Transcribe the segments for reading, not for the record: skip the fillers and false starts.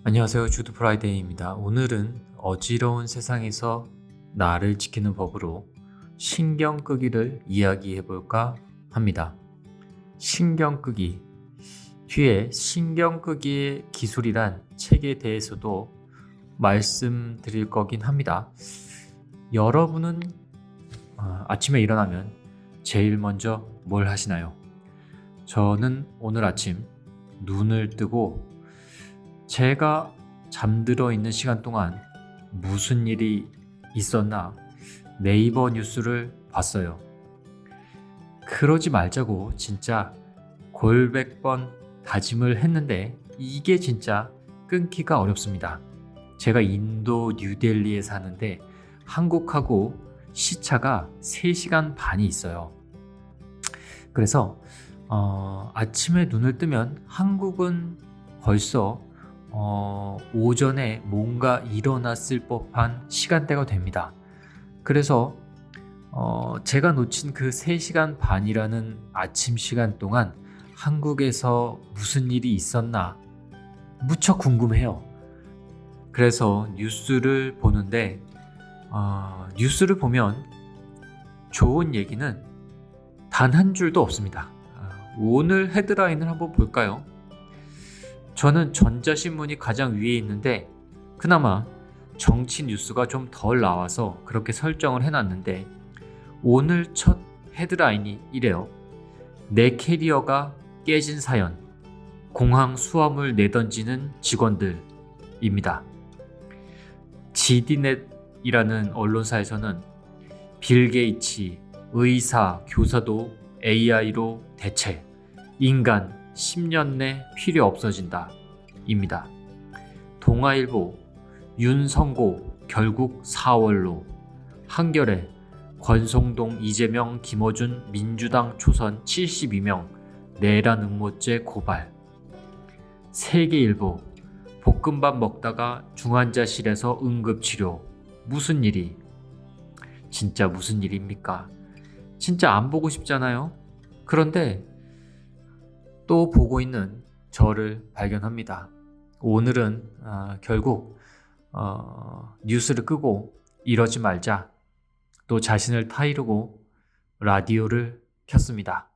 안녕하세요. 주드 프라이데이입니다. 오늘은 어지러운 세상에서 나를 지키는 법으로 신경 끄기를 이야기해 볼까 합니다. 신경 끄기. 뒤에 신경 끄기의 기술이란 책에 대해서도 말씀드릴 거긴 합니다. 여러분은 아침에 일어나면 제일 먼저 뭘 하시나요? 저는 오늘 아침 눈을 뜨고 제가 잠들어 있는 시간 동안 무슨 일이 있었나 네이버 뉴스를 봤어요. 그러지 말자고 진짜 골백 번 다짐을 했는데 이게 진짜 끊기가 어렵습니다. 제가 인도 뉴델리에 사는데 한국하고 시차가 3시간 반이 있어요. 그래서 아침에 눈을 뜨면 한국은 벌써 오전에 뭔가 일어났을 법한 시간대가 됩니다. 그래서 제가 놓친 그 3시간 반이라는 아침 시간 동안 한국에서 무슨 일이 있었나 무척 궁금해요. 그래서 뉴스를 보는데 뉴스를 보면 좋은 얘기는 단 한 줄도 없습니다. 오늘 헤드라인을 한번 볼까요? 저는 전자신문이 가장 위에 있는데 그나마 정치 뉴스가 좀 덜 나와서 그렇게 설정을 해놨는데 오늘 첫 헤드라인이 이래요. 내 캐리어가 깨진 사연, 공항 수화물 내던지는 직원들입니다. GDNet이라는 언론사에서는 빌 게이츠, 의사, 교사도 AI로 대체, 인간 10년 내 필요 없어진다 입니다. 동아일보 윤성고 결국 4월로, 한겨레 권성동 이재명 김어준 민주당 초선 72명 내란 음모죄 고발, 세계일보 볶음밥 먹다가 중환자실에서 응급치료, 무슨 일이? 진짜 무슨 일입니까? 진짜 안 보고 싶잖아요. 그런데 또 보고 있는 저를 발견합니다. 오늘은 결국 뉴스를 끄고 이러지 말자, 또 자신을 타이르고 라디오를 켰습니다.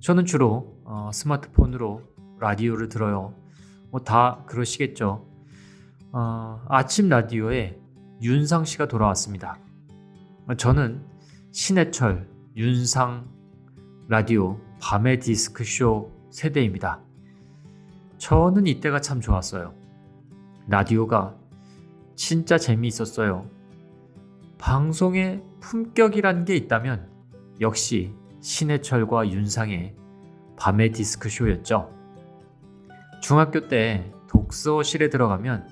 저는 주로 스마트폰으로 라디오를 들어요. 다 그러시겠죠. 아침 라디오에 윤상 씨가 돌아왔습니다. 저는 신해철, 윤상 라디오 밤의 디스크쇼 세대입니다. 저는 이때가 참 좋았어요. 라디오가 진짜 재미있었어요. 방송에 품격이란 게 있다면 역시 신해철과 윤상의 밤의 디스크쇼였죠. 중학교 때 독서실에 들어가면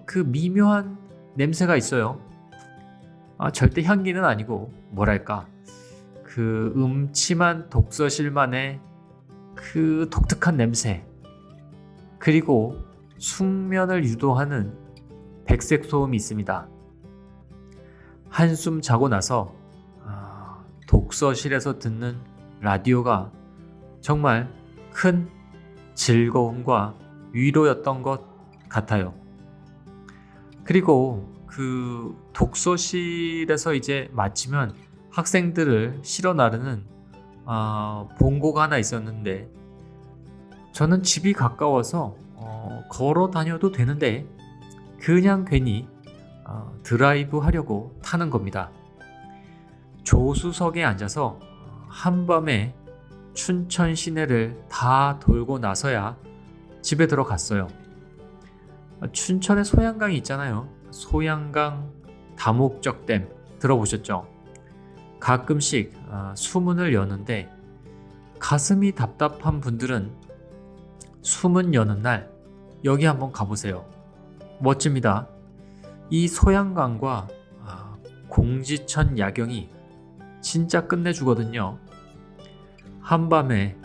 그 미묘한 냄새가 있어요. 절대 향기는 아니고 뭐랄까, 그 음침한 독서실만의 그 독특한 냄새, 그리고 숙면을 유도하는 백색 소음이 있습니다. 한숨 자고 나서 독서실에서 듣는 라디오가 정말 큰 즐거움과 위로였던 것 같아요. 그리고 그 독서실에서 이제 마치면 학생들을 실어 나르는 본고가 하나 있었는데 저는 집이 가까워서 걸어 다녀도 되는데 그냥 괜히 드라이브 하려고 타는 겁니다. 조수석에 앉아서 한밤에 춘천 시내를 다 돌고 나서야 집에 들어갔어요. 춘천에 소양강이 있잖아요. 소양강 다목적댐 들어보셨죠? 가끔씩 수문을 여는데 가슴이 답답한 분들은 수문 여는 날 여기 한번 가보세요. 멋집니다. 이 소양강과 공지천 야경이 진짜 끝내주거든요. 한밤에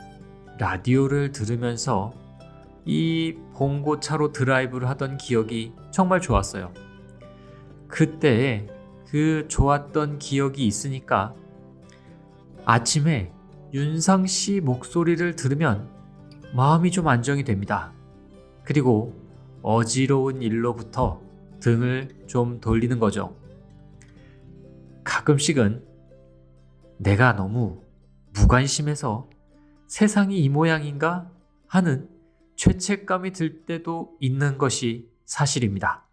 라디오를 들으면서 이 봉고차로 드라이브를 하던 기억이 정말 좋았어요. 그때 그 좋았던 기억이 있으니까 아침에 윤상 씨 목소리를 들으면 마음이 좀 안정이 됩니다. 그리고 어지러운 일로부터 등을 좀 돌리는 거죠. 가끔씩은 내가 너무 무관심해서 세상이 이 모양인가 하는 죄책감이 들 때도 있는 것이 사실입니다.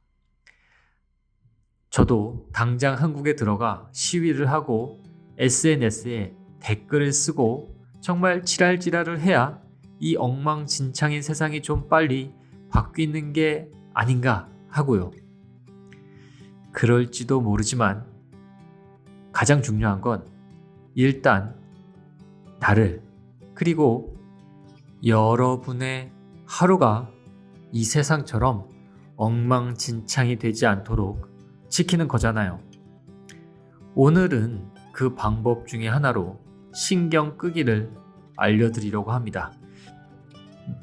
저도 당장 한국에 들어가 시위를 하고 SNS에 댓글을 쓰고 정말 지랄지랄을 해야 이 엉망진창인 세상이 좀 빨리 바뀌는 게 아닌가 하고요. 그럴지도 모르지만 가장 중요한 건 일단 나를 그리고 여러분의 하루가 이 세상처럼 엉망진창이 되지 않도록 지키는 거잖아요. 오늘은 그 방법 중에 하나로 신경 끄기를 알려드리려고 합니다.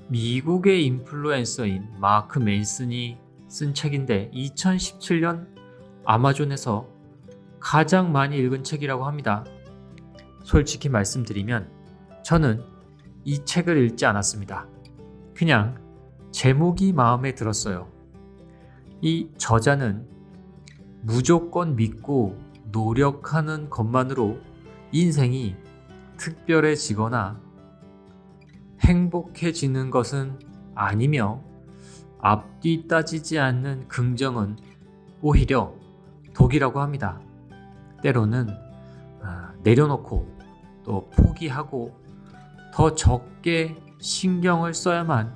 미국의 인플루엔서인 마크 맨슨이 쓴 책인데 2017년 아마존에서 가장 많이 읽은 책이라고 합니다. 솔직히 말씀드리면 저는 이 책을 읽지 않았습니다. 그냥 제목이 마음에 들었어요. 이 저자는 무조건 믿고 노력하는 것만으로 인생이 특별해지거나 행복해지는 것은 아니며 앞뒤 따지지 않는 긍정은 오히려 독이라고 합니다. 때로는 내려놓고 또 포기하고 더 적게 신경을 써야만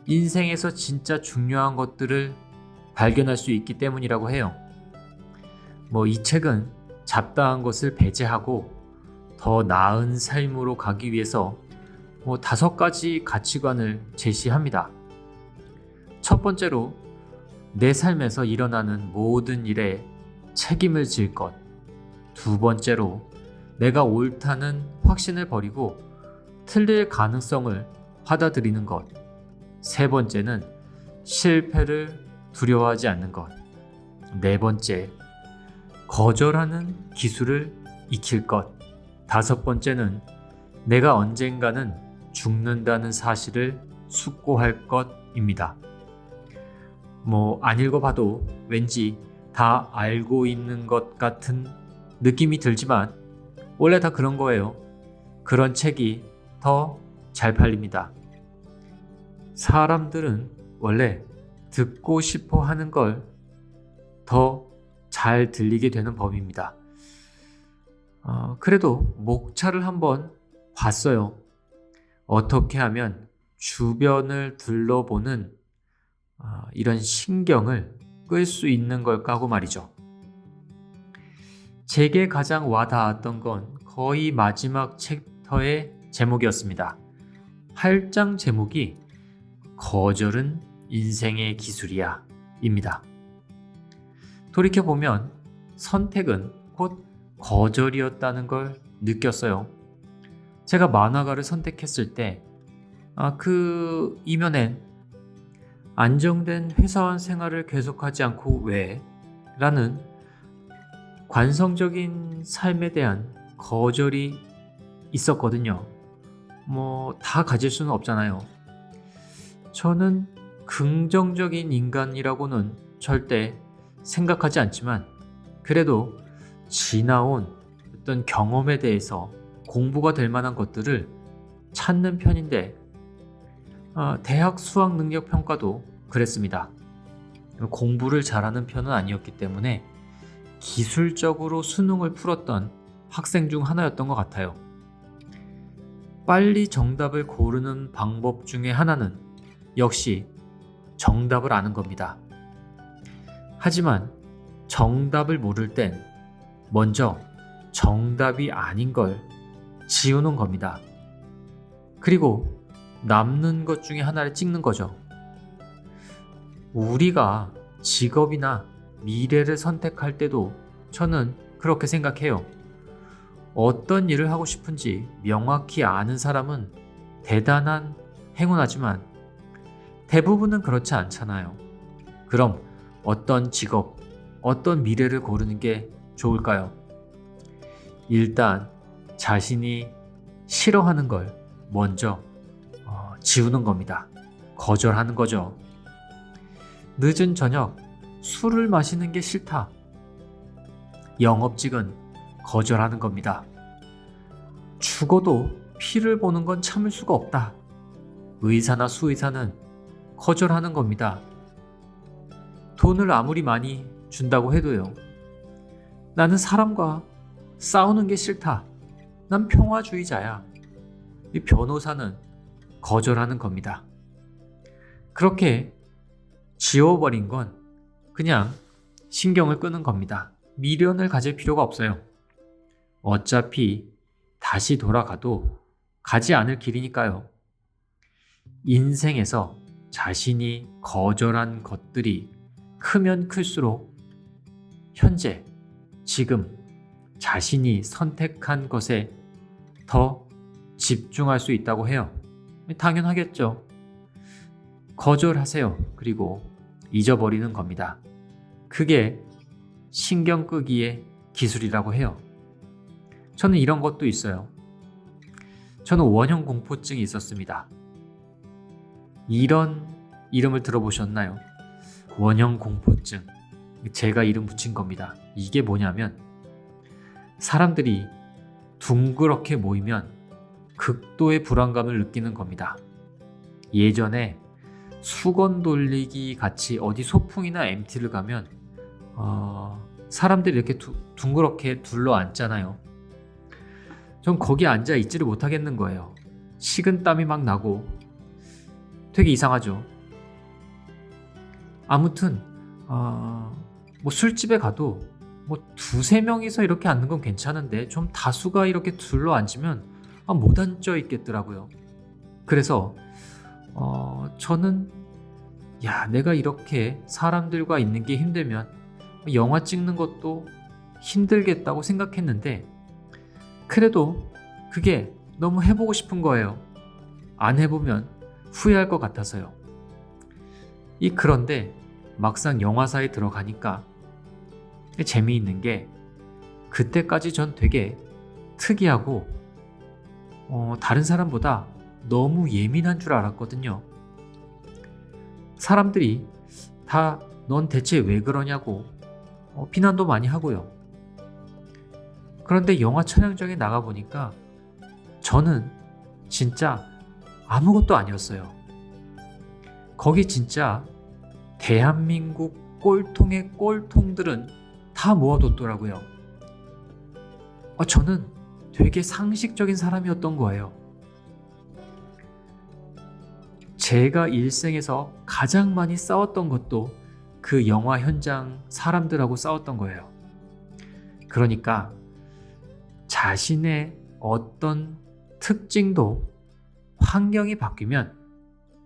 인생에서 진짜 중요한 것들을 발견할 수 있기 때문이라고 해요. 이 책은 잡다한 것을 배제하고 더 나은 삶으로 가기 위해서 5가지 가치관을 제시합니다. 첫 번째로 내 삶에서 일어나는 모든 일에 책임을 질 것. 두 번째로 내가 옳다는 확신을 버리고 틀릴 가능성을 받아들이는 것. 세 번째는 실패를 두려워하지 않는 것. 네 번째, 거절하는 기술을 익힐 것. 다섯 번째는 내가 언젠가는 죽는다는 사실을 숙고할 것입니다. 안 읽어봐도 왠지 다 알고 있는 것 같은 느낌이 들지만 원래 다 그런 거예요. 그런 책이 더 잘 팔립니다. 사람들은 원래 듣고 싶어 하는 걸 더 잘 들리게 되는 법입니다. 그래도 목차를 한번 봤어요. 어떻게 하면 주변을 둘러보는 이런 신경을 끌 수 있는 걸까 하고 말이죠. 제게 가장 와닿았던 건 거의 마지막 챕터의 제목이었습니다. 8장 제목이 거절은 인생의 기술이야 입니다. 돌이켜보면 선택은 곧 거절이었다는 걸 느꼈어요. 제가 만화가를 선택했을 때 그 이면엔 안정된 회사원 생활을 계속하지 않고 왜? 라는 관성적인 삶에 대한 거절이 있었거든요. 다 가질 수는 없잖아요. 저는 긍정적인 인간이라고는 절대 생각하지 않지만 그래도 지나온 어떤 경험에 대해서 공부가 될 만한 것들을 찾는 편인데 대학 수학 능력 평가도 그랬습니다. 공부를 잘하는 편은 아니었기 때문에 기술적으로 수능을 풀었던 학생 중 하나였던 것 같아요. 빨리 정답을 고르는 방법 중에 하나는 역시 정답을 아는 겁니다. 하지만 정답을 모를 땐 먼저 정답이 아닌 걸 지우는 겁니다. 그리고 남는 것 중에 하나를 찍는 거죠. 우리가 직업이나 미래를 선택할 때도 저는 그렇게 생각해요. 어떤 일을 하고 싶은지 명확히 아는 사람은 대단한 행운하지만 대부분은 그렇지 않잖아요. 그럼 어떤 직업, 어떤 미래를 고르는 게 좋을까요? 일단 자신이 싫어하는 걸 먼저 지우는 겁니다. 거절하는 거죠. 늦은 저녁 술을 마시는 게 싫다. 영업직은 거절하는 겁니다. 죽어도 피를 보는 건 참을 수가 없다. 의사나 수의사는 거절하는 겁니다. 돈을 아무리 많이 준다고 해도요. 나는 사람과 싸우는 게 싫다. 난 평화주의자야. 이 변호사는 거절하는 겁니다. 그렇게 지워버린 건 그냥 신경을 끄는 겁니다. 미련을 가질 필요가 없어요. 어차피 다시 돌아가도 가지 않을 길이니까요. 인생에서 자신이 거절한 것들이 크면 클수록 현재, 지금 자신이 선택한 것에 더 집중할 수 있다고 해요. 당연하겠죠. 거절하세요. 그리고 잊어버리는 겁니다. 그게 신경 끄기의 기술이라고 해요. 저는 이런 것도 있어요. 저는 원형 공포증이 있었습니다. 이런 이름을 들어보셨나요? 원형 공포증. 제가 이름 붙인 겁니다. 이게 뭐냐면 사람들이 둥그렇게 모이면 극도의 불안감을 느끼는 겁니다. 예전에 수건 돌리기 같이 어디 소풍이나 MT를 가면 사람들이 이렇게 둥그렇게 둘러 앉잖아요. 전 거기 앉아 있지를 못하겠는 거예요. 식은땀이 막 나고 되게 이상하죠. 아무튼 뭐 술집에 가도 뭐 두세 명이서 이렇게 앉는 건 괜찮은데 좀 다수가 이렇게 둘러 앉으면 못 앉아 있겠더라고요. 그래서 저는 내가 이렇게 사람들과 있는 게 힘들면 영화 찍는 것도 힘들겠다고 생각했는데 그래도 그게 너무 해보고 싶은 거예요. 안 해보면 후회할 것 같아서요. 그런데 막상 영화사에 들어가니까 재미있는 게 그때까지 전 되게 특이하고 다른 사람보다 너무 예민한 줄 알았거든요. 사람들이 다 넌 대체 왜 그러냐고 비난도 많이 하고요. 그런데 영화 촬영장에 나가보니까 저는 진짜 아무것도 아니었어요. 거기 진짜 대한민국 꼴통의 꼴통들은 다 모아뒀더라고요. 저는 되게 상식적인 사람이었던 거예요. 제가 일생에서 가장 많이 싸웠던 것도 그 영화 현장 사람들하고 싸웠던 거예요. 그러니까 자신의 어떤 특징도 환경이 바뀌면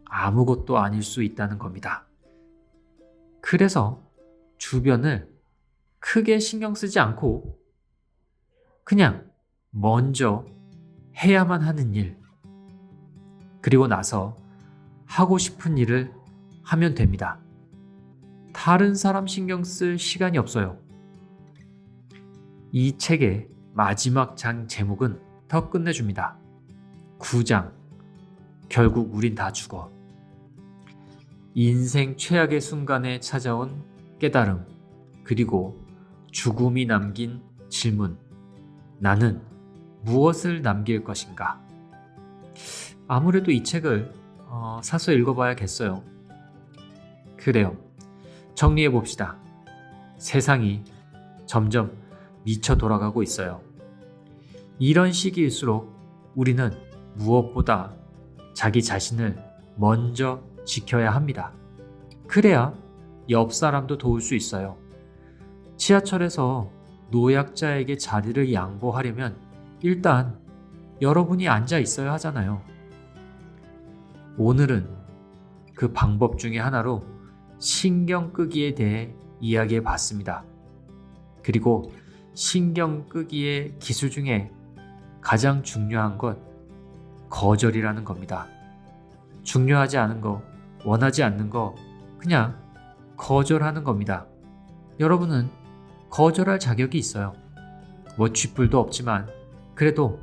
아무것도 아닐 수 있다는 겁니다. 그래서 주변을 크게 신경 쓰지 않고 그냥 먼저 해야만 하는 일, 그리고 나서 하고 싶은 일을 하면 됩니다. 다른 사람 신경 쓸 시간이 없어요. 이 책의 마지막 장 제목은 더 끝내줍니다. 9장. 결국 우린 다 죽어. 인생 최악의 순간에 찾아온 깨달음, 그리고 죽음이 남긴 질문. 나는 무엇을 남길 것인가? 아무래도 이 책을 사서 읽어봐야겠어요. 그래요. 정리해봅시다. 세상이 점점 미쳐 돌아가고 있어요. 이런 시기일수록 우리는 무엇보다 자기 자신을 먼저 지켜야 합니다. 그래야 옆 사람도 도울 수 있어요. 지하철에서 노약자에게 자리를 양보하려면 일단 여러분이 앉아 있어야 하잖아요. 오늘은 그 방법 중에 하나로 신경 끄기에 대해 이야기해 봤습니다. 그리고 신경 끄기의 기술 중에 가장 중요한 것, 거절이라는 겁니다. 중요하지 않은 거, 원하지 않는 거 그냥 거절하는 겁니다. 여러분은 거절할 자격이 있어요. 뭐 쥐뿔도 없지만 그래도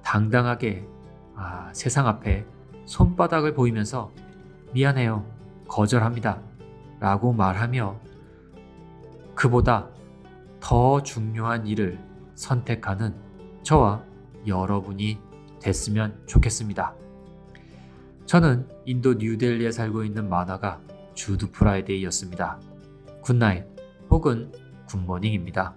당당하게 세상 앞에 손바닥을 보이면서 미안해요, 거절합니다 라고 말하며 그보다 더 중요한 일을 선택하는 저와 여러분이 됐으면 좋겠습니다. 저는 인도 뉴델리에 살고 있는 만화가 주드 프라이데이였습니다. 굿나잇 혹은 굿모닝입니다.